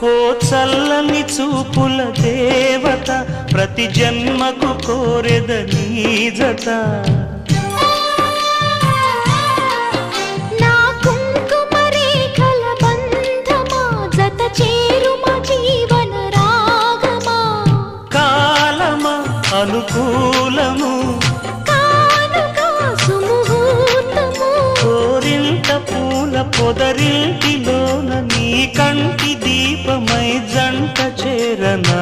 ఓ చల్లని చూపుల దేవత ప్రతి జన్మకు కోరెద నీ జత నా కుంకుమ రేఖల బంధమా జత చేరుమా జీవన రాగమా కాలమా అనుకూలము కానుక సుముహూర్తము కోరింత పూల పొదరింటిలోన నీ కంటి దీపమై జంట చేరనా